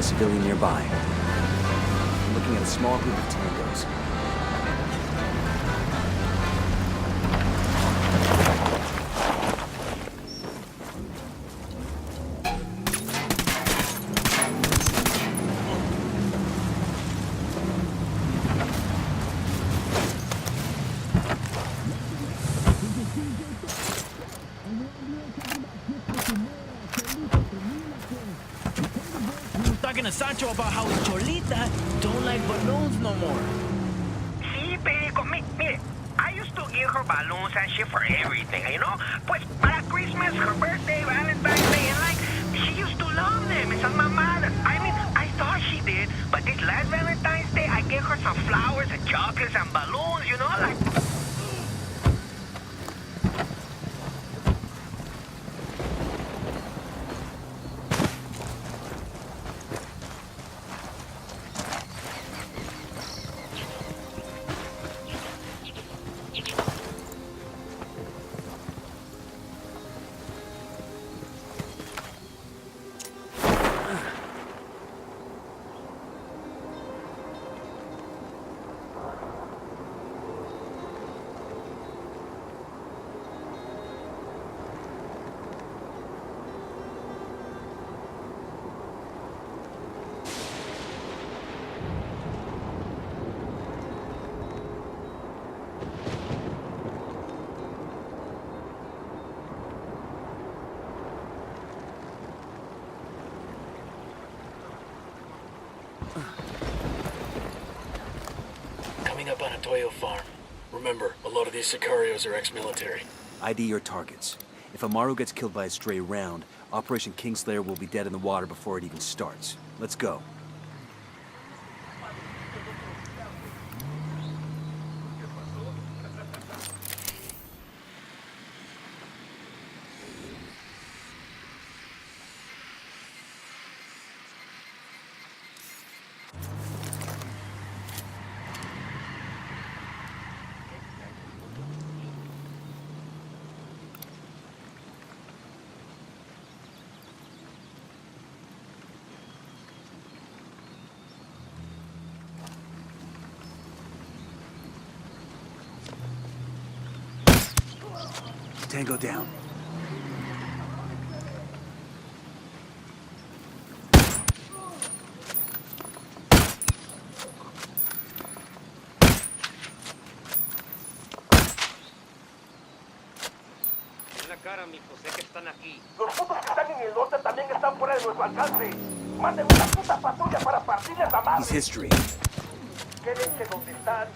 a civilian nearby. I'm looking at a small group of tangos. Talking to Sancho about how his Cholita don't like balloons no more. Sí, Perico, mire, I used to give her balloons and shit for everything, you know? Pues para Christmas, her birthday, Valentine's Day, and like, she used to love them, esas mamadas. I mean, I thought she did, but this last Valentine's Day, I gave her some flowers and chocolates and balloons, you know, like... Coming up on a Toyo farm. Remember, a lot of these Sicarios are ex-military. ID your targets. If Amaru gets killed by a stray round, Operation Kingslayer will be dead in the water before it even starts. Let's go. Tango down. En la cara, mijo, sé que están aquí. Los putos que están en el norte también están fuera de nuestro alcance. Manden una puta patrulla para partirles la madre. He's history. Quédense donde están.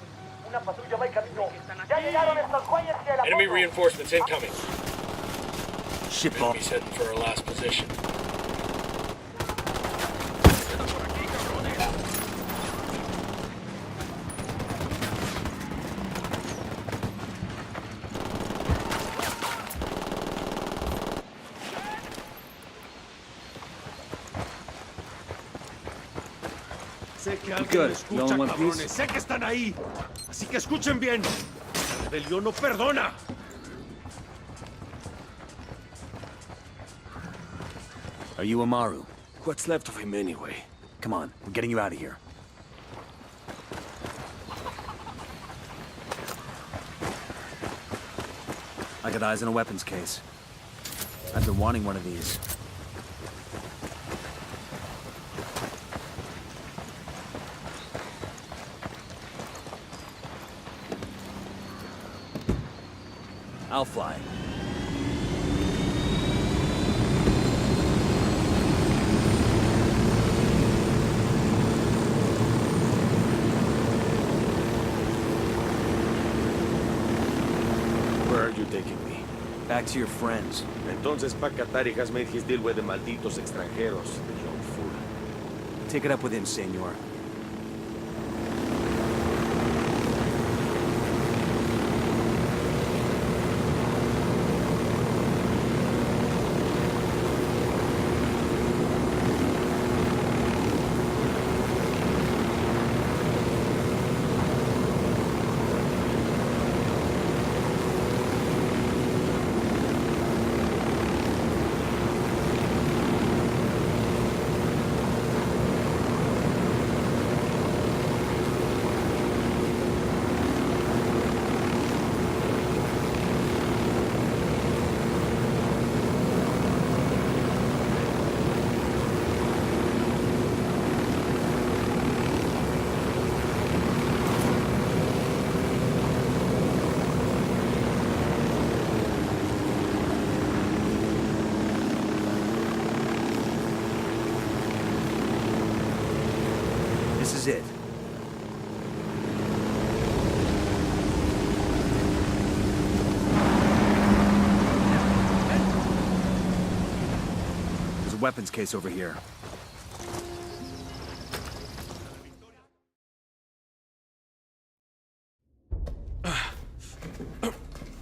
Una patrulla va en camino. Ya llegaron estos güeyes que la... Enemy reinforcements incoming. Ship off. Enemy's heading for our last position. Sé que alguien escucha, cabrones. Sé que están ahí. Así que escuchen bien. La rebelión no perdona. Are you Amaru? What's left of him anyway? Come on, we're getting you out of here. I got eyes on a weapons case. I've been wanting one of these. I'll fly. Where are you taking me? Back to your friends. Entonces Pacatari has made his deal with the malditos extranjeros, the young fool. Take it up with him, senor. a weapons case over here.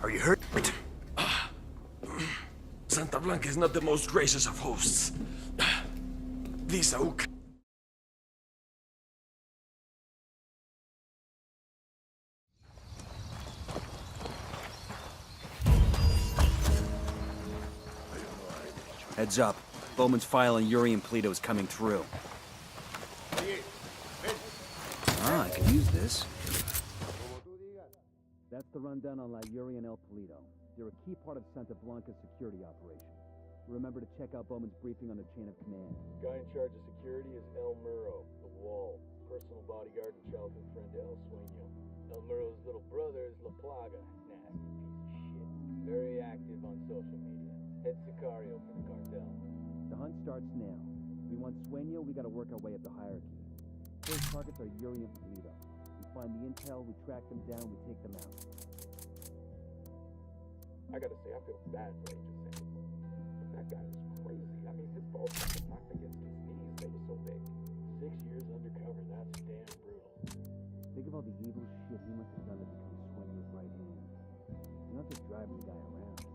Are you hurt? Santa Blanca is not the most gracious of hosts. These oak. Heads up. Bowman's file on Yuri and Polito is coming through. Ah, I can use this. That's the rundown on La Yuri and El Polito. They're a key part of Santa Blanca's security operation. Remember to check out Bowman's briefing on their chain of command. Guy in charge of security is El Muro, the Wall, personal bodyguard and childhood friend to El Sueño. El Muro's little brother is La Plaga, nasty piece of shit. Very active on social media. Head sicario for the cartel. The hunt starts now. We want Sueño, we gotta work our way up the hierarchy. First targets are Yuri and Polito. We find the intel, we track them down, we take them out. I gotta say, I feel bad for Agent Sandy. That guy was crazy. I mean, his balls got knocked against his knees. They were so big. 6 years undercover, that's damn brutal. Think of all the evil shit he must have done to become Sueño's right hand. You're not just driving the guy around.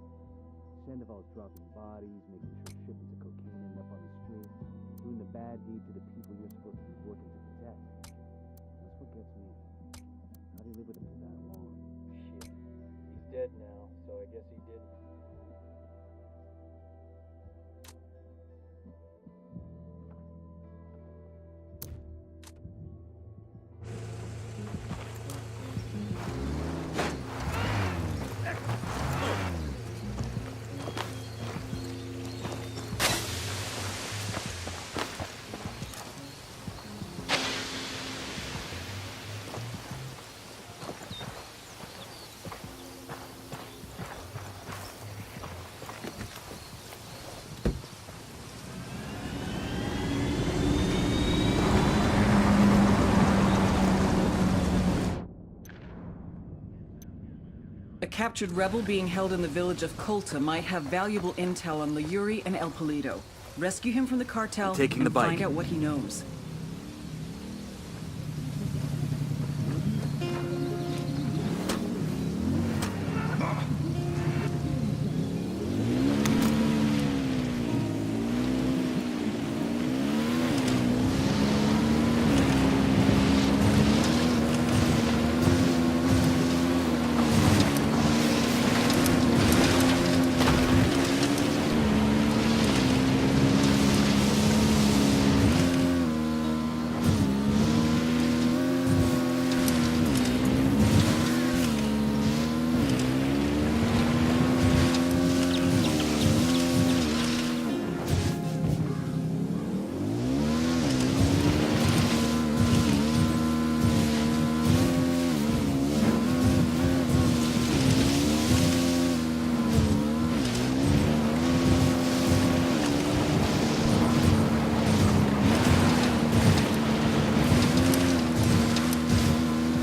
Sandoval's dropping bodies, making sure shipments of cocaine end up on the street, doing the bad deed to the people you're supposed to be working to protect. That's what gets me. How do you live with him for that long? Shit. He's dead now, so I guess he didn't. A captured rebel being held in the village of Colta might have valuable intel on Yuri and El Polito. Rescue him from the cartel Taking the and bike. find out what he knows.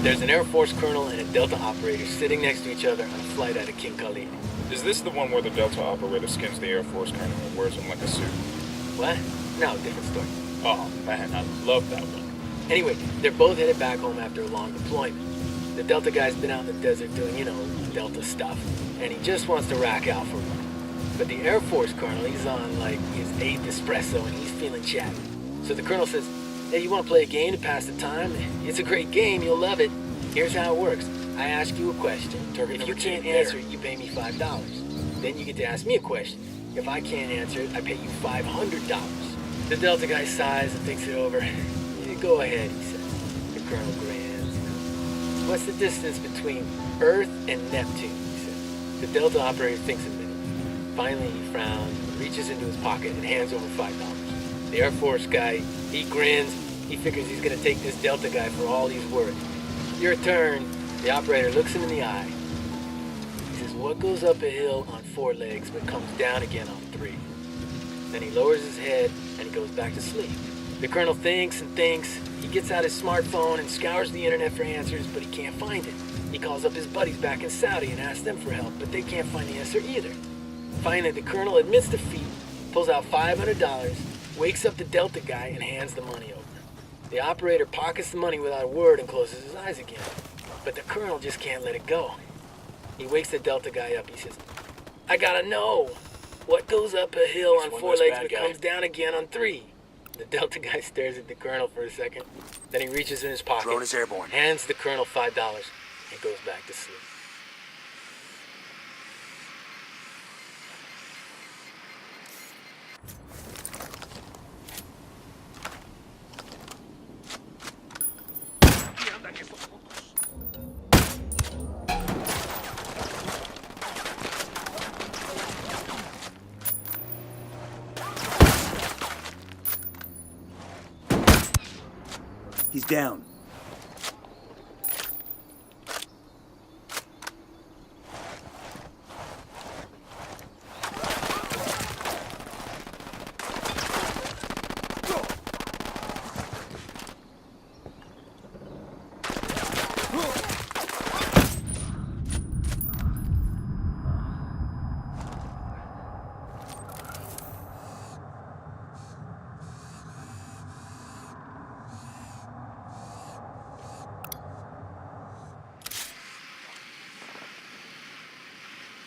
There's an Air Force colonel and a Delta operator sitting next to each other on a flight out of King Khalid. Is this the one where the Delta operator skins the Air Force colonel and wears him like a suit? What? No, different story. Oh, man, I love that one. Anyway, they're both headed back home after a long deployment. The Delta guy's been out in the desert doing, Delta stuff, and he just wants to rack out for one. But the Air Force colonel, he's on, like, his 8th espresso, and he's feeling chatty. So the colonel says, hey, you want to play a game to pass the time? It's a great game, you'll love it. Here's how it works. I ask you a question. If you can't answer it, you pay me $5. Then you get to ask me a question. If I can't answer it, I pay you $500. The Delta guy sighs and thinks it over. Go ahead, he says. The colonel grins. What's the distance between Earth and Neptune, he says. The Delta operator thinks a minute. Finally, he frowns, reaches into his pocket, and hands over $5. The Air Force guy, he grins. He figures he's gonna take this Delta guy for all he's worth. Your turn. The operator looks him in the eye. He says, what goes up a hill on 4 legs but comes down again on 3? Then he lowers his head and he goes back to sleep. The colonel thinks and thinks. He gets out his smartphone and scours the internet for answers, but he can't find it. He calls up his buddies back in Saudi and asks them for help, but they can't find the answer either. Finally, the colonel admits defeat, pulls out $500, wakes up the Delta guy, and hands the money over. The operator pockets the money without a word and closes his eyes again. But the colonel just can't let it go. He wakes the Delta guy up. He says, I gotta know. What goes up a hill on 4 legs but comes down again on 3? The Delta guy stares at the colonel for a second. Then he reaches in his pocket, Drone is airborne. hands the colonel $5, and goes back to sleep. He's down.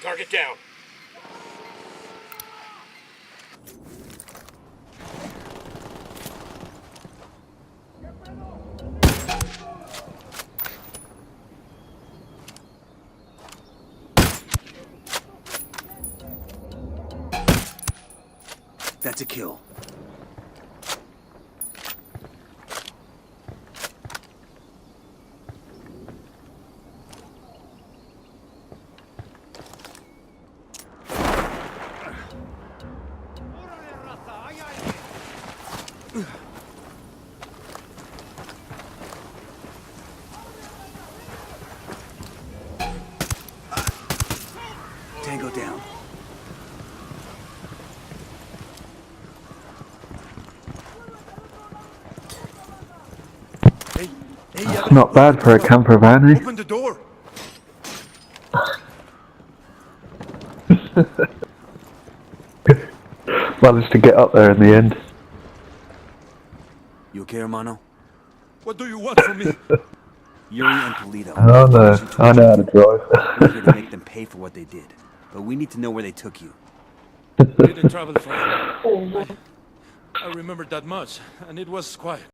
Target down. That's a kill. Tango down. Not bad for a camper van, eh? Open the door. Managed to get up there in the end. You okay, hermano? What do you want from me? Yuri and Toledo. I know how to drive. We're here to make them pay for what they did. But we need to know where they took you. We didn't travel far. I remember that much, and it was quiet.